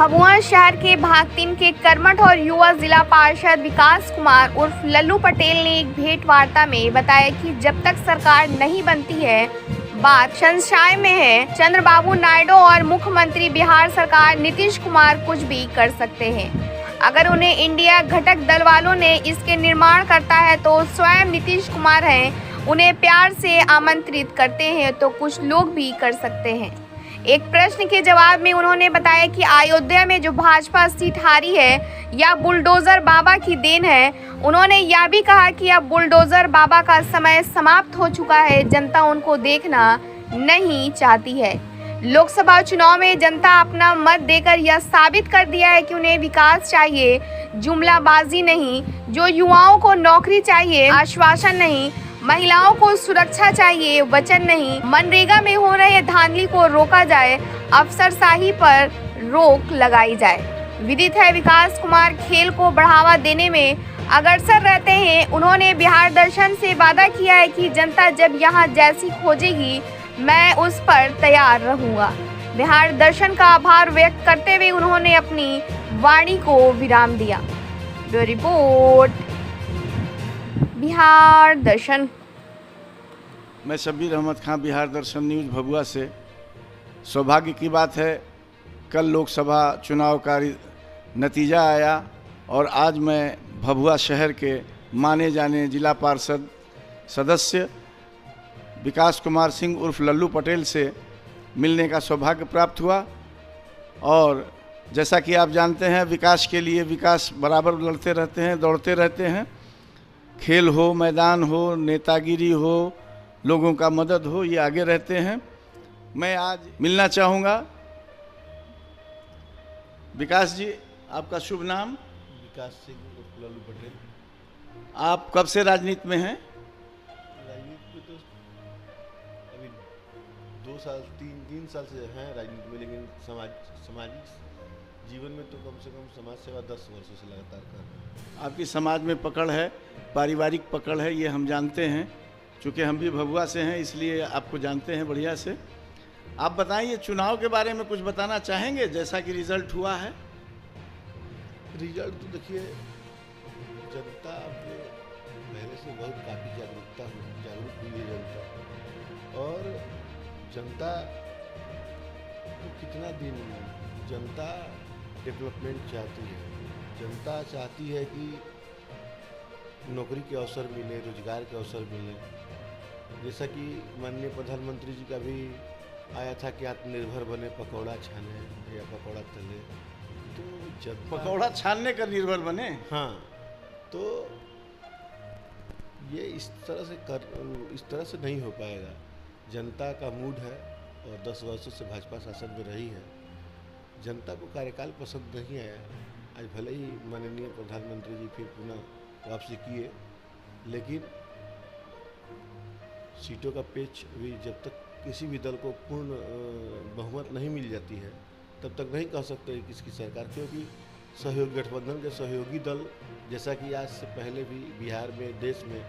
भभुआ शहर के भाग 3 के कर्मठ और युवा जिला पार्षद विकास कुमार उर्फ लल्लू पटेल ने एक भेंट वार्ता में बताया कि जब तक सरकार नहीं बनती है, बात संशय में है। चंद्रबाबू नायडू और मुख्यमंत्री बिहार सरकार नीतीश कुमार कुछ भी कर सकते हैं। अगर उन्हें इंडिया घटक दल वालों ने इसके निर्माण करता है तो स्वयं नीतीश कुमार हैं। उन्हें प्यार से आमंत्रित करते हैं तो कुछ लोग भी कर सकते हैं। एक प्रश्न के जवाब में उन्होंने बताया कि अयोध्या में जो भाजपा सीट हारी है या बुलडोजर बाबा की देन है। उन्होंने यह भी कहा कि अब बुलडोजर बाबा का समय समाप्त हो चुका है, जनता उनको देखना नहीं चाहती है। लोकसभा चुनाव में जनता अपना मत देकर यह साबित कर दिया है कि उन्हें विकास चाहिए, जुमलाबाजी नहीं। जो युवाओं को नौकरी चाहिए, आश्वासन नहीं। महिलाओं को सुरक्षा चाहिए, वचन नहीं। मनरेगा में हो रहे धांधली को रोका जाए, अफसरशाही पर रोक लगाई जाए। विदित है विकास कुमार खेल को बढ़ावा देने में अग्रसर रहते हैं। उन्होंने बिहार दर्शन से वादा किया है कि जनता जब यहाँ जैसी खोजेगी, मैं उस पर तैयार रहूंगा। बिहार दर्शन का आभार व्यक्त करते हुए उन्होंने अपनी वाणी को विराम दिया। ब्यूरो रिपोर्ट, बिहार दर्शन। मैं शब्बीर अहमद खां, बिहार दर्शन न्यूज़ भभुआ से। सौभाग्य की बात है, कल लोकसभा चुनाव का नतीजा आया और आज मैं भभुआ शहर के माने जाने जिला पार्षद सदस्य विकास कुमार सिंह उर्फ लल्लू पटेल से मिलने का सौभाग्य प्राप्त हुआ। और जैसा कि आप जानते हैं, विकास के लिए विकास बराबर लड़ते रहते हैं, दौड़ते रहते हैं। खेल हो, मैदान हो, नेतागिरी हो, लोगों का मदद हो, ये आगे रहते हैं। मैं आज मिलना चाहूँगा। विकास जी, आपका शुभ नाम? विकास सिंह उर्फ लल्लू पटेल। आप कब से राजनीति में हैं? राजनीति में तो अभी 2 साल 3 साल से हैं राजनीति में, लेकिन सामाजिक जीवन में तो कम से कम समाज सेवा 10 वर्षों से लगातार कर रहे हैं। आपकी समाज में पकड़ है, पारिवारिक पकड़ है, ये हम जानते हैं। चूँकि हम भी भभुआ से हैं, इसलिए आपको जानते हैं बढ़िया से। आप बताइए, चुनाव के बारे में कुछ बताना चाहेंगे? जैसा कि रिजल्ट हुआ है। रिजल्ट तो देखिए, जनता अपने पहले से बहुत काफ़ी जागरूक हुई है जनता। और जनता तो कितना दिन, जनता डेवलपमेंट चाहती है। जनता चाहती है कि नौकरी के अवसर मिले, रोजगार के अवसर मिले। जैसा कि माननीय प्रधानमंत्री जी का भी आया था कि आत्मनिर्भर बने, पकौड़ा छाने या पकौड़ा तले। तो जब पकौड़ा छानने का निर्भर बने, हाँ, तो ये इस तरह से नहीं हो पाएगा। जनता का मूड है और 10 वर्षों से भाजपा शासन में रही है। जनता को कार्यकाल पसंद नहीं आया। आज भले ही माननीय प्रधानमंत्री जी फिर पुनः वापसी किए, लेकिन सीटों का पेच भी जब तक किसी भी दल को पूर्ण बहुमत नहीं मिल जाती है, तब तक नहीं कह सकते किसकी सरकार, क्योंकि सहयोगी गठबंधन के सहयोगी दल, जैसा कि आज से पहले भी बिहार में, देश में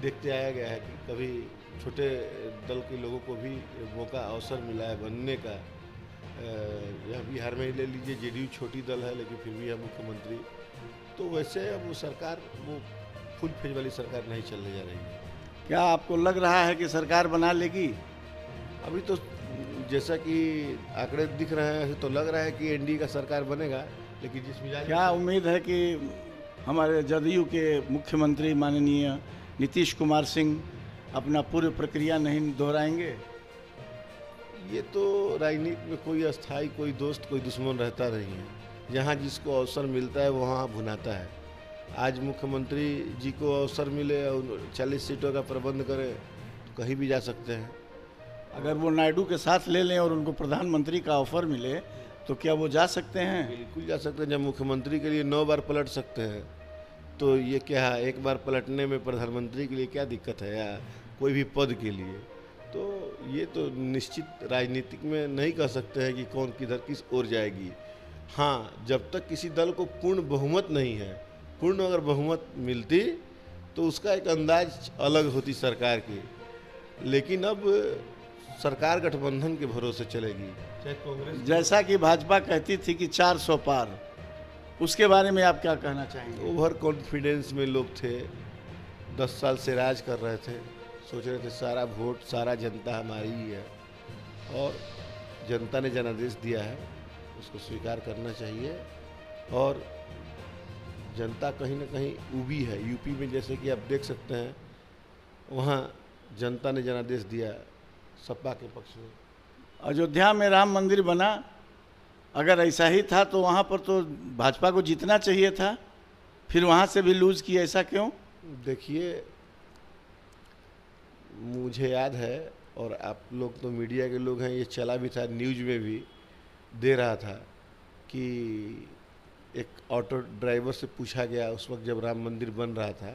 देखते आया गया है कि कभी छोटे दल के लोगों को भी मौका, अवसर मिला है बनने का। यह बिहार में ले लीजिए, जेडीयू छोटी दल है लेकिन फिर भी है मुख्यमंत्री। तो वैसे अब वो सरकार, वो फुल फेज वाली सरकार नहीं चलने जा रही है। क्या आपको लग रहा है कि सरकार बना लेगी? अभी तो जैसा कि आंकड़े दिख रहे हैं तो लग रहा है कि एनडीए का सरकार बनेगा, लेकिन जिस मिजाज, क्या उम्मीद है कि हमारे जदयू के मुख्यमंत्री माननीय नीतीश कुमार सिंह अपना पूरी प्रक्रिया नहीं दोहराएंगे? ये तो राजनीति में कोई अस्थाई, कोई दोस्त, कोई दुश्मन रहता नहीं है। जहाँ जिसको अवसर मिलता है वहाँ भुनाता है। आज मुख्यमंत्री जी को अवसर मिले और 40 सीटों का प्रबंध करें तो कहीं भी जा सकते हैं। अगर वो नायडू के साथ ले लें और उनको प्रधानमंत्री का ऑफर मिले तो क्या वो जा सकते हैं? बिल्कुल जा सकते हैं। जब मुख्यमंत्री के लिए 9 बार पलट सकते हैं तो ये क्या है, एक बार पलटने में प्रधानमंत्री के लिए क्या दिक्कत है, या कोई भी पद के लिए? तो ये तो निश्चित राजनीतिक में नहीं कह सकते हैं कि कौन किधर किस ओर जाएगी। हाँ, जब तक किसी दल को पूर्ण बहुमत नहीं है, पूर्ण अगर बहुमत मिलती तो उसका एक अंदाज अलग होती सरकार की। लेकिन अब सरकार गठबंधन के भरोसे चलेगी, चाहे कांग्रेस। जैसा कि भाजपा कहती थी कि 400 पार, उसके बारे में आप क्या कहना चाहेंगे? ओवर कॉन्फिडेंस में लोग थे, 10 साल से राज कर रहे थे, सोच रहे थे सारा वोट सारा जनता हमारी ही है, और जनता ने जनादेश दिया है, उसको स्वीकार करना चाहिए। और जनता कहीं ना कहीं उबी है। यूपी में जैसे कि आप देख सकते हैं, वहाँ जनता ने जनादेश दिया सपा के पक्ष में। अयोध्या में राम मंदिर बना, अगर ऐसा ही था तो वहाँ पर तो भाजपा को जीतना चाहिए था, फिर वहाँ से भी लूज किया, ऐसा क्यों? देखिए, मुझे याद है, और आप लोग तो मीडिया के लोग हैं, ये चला भी था, न्यूज में भी दे रहा था कि एक ऑटो ड्राइवर से पूछा गया उस वक्त जब राम मंदिर बन रहा था,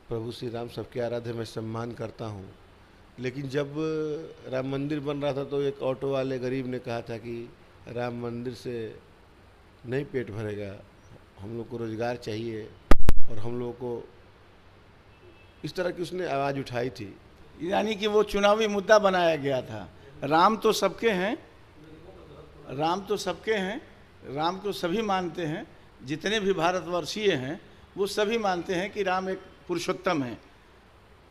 प्रभु श्री राम सबके आराध्य मैं सम्मान करता हूँ, लेकिन जब राम मंदिर बन रहा था तो एक ऑटो वाले गरीब ने कहा था कि राम मंदिर से नहीं पेट भरेगा, हम लोग को रोज़गार चाहिए, और हम लोगों को इस तरह की उसने आवाज़ उठाई थी। यानी कि वो चुनावी मुद्दा बनाया गया था। राम तो सबके हैं, राम तो सबके हैं, राम को सभी मानते हैं, जितने भी भारतवर्षीय हैं वो सभी मानते हैं कि राम एक पुरुषोत्तम है,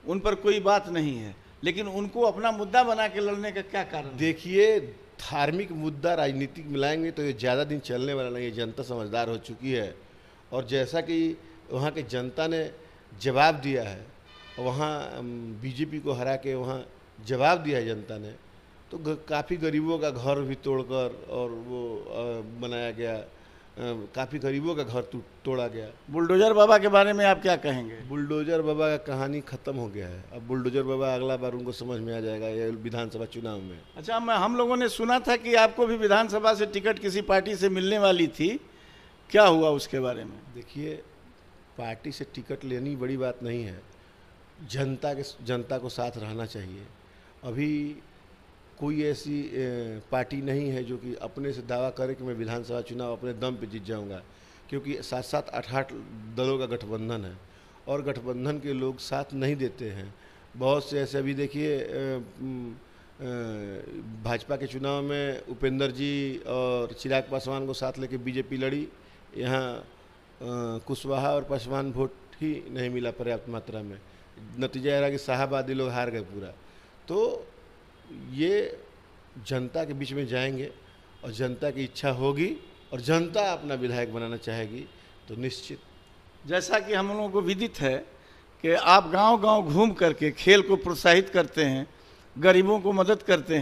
उन पर कोई बात नहीं है, लेकिन उनको अपना मुद्दा बना के लड़ने का क्या कारण? देखिए, धार्मिक मुद्दा राजनीतिक मिलाएंगे तो ये ज़्यादा दिन चलने वाला नहीं है। जनता समझदार हो चुकी है, और जैसा कि वहाँ की जनता ने जवाब दिया है, वहाँ बीजेपी को हरा के वहाँ जवाब दिया है जनता ने, तो काफ़ी गरीबों का घर भी तोड़कर और वो बनाया गया, काफ़ी गरीबों का घर तोड़ा गया। बुलडोजर बाबा के बारे में आप क्या कहेंगे? बुलडोजर बाबा का कहानी ख़त्म हो गया है। अब बुलडोजर बाबा अगला बार उनको समझ में आ जाएगा ये विधानसभा चुनाव में। अच्छा, हम लोगों ने सुना था कि आपको भी विधानसभा से टिकट किसी पार्टी से मिलने वाली थी, क्या हुआ उसके बारे में? देखिए, पार्टी से टिकट लेनी बड़ी बात नहीं है, जनता को साथ रहना चाहिए। अभी कोई ऐसी पार्टी नहीं है जो कि अपने से दावा करे कि मैं विधानसभा चुनाव अपने दम पे जीत जाऊंगा, क्योंकि 7-7, 8-8 दलों का गठबंधन है, और गठबंधन के लोग साथ नहीं देते हैं। बहुत से ऐसे, अभी देखिए भाजपा के चुनाव में उपेंद्र जी और चिराग पासवान को साथ लेके बीजेपी लड़ी, यहाँ कुशवाहा और पासवान वोट ही नहीं मिला पर्याप्त मात्रा में, नतीजा रहा कि शाहबादी लोग हार गए पूरा। तो ये जनता के बीच में जाएंगे, और जनता की इच्छा होगी, और जनता अपना विधायक बनाना चाहेगी, तो निश्चित। जैसा कि हम लोगों को विदित है कि आप गांव-गांव घूम करके खेल को प्रोत्साहित करते हैं, गरीबों को मदद करते हैं।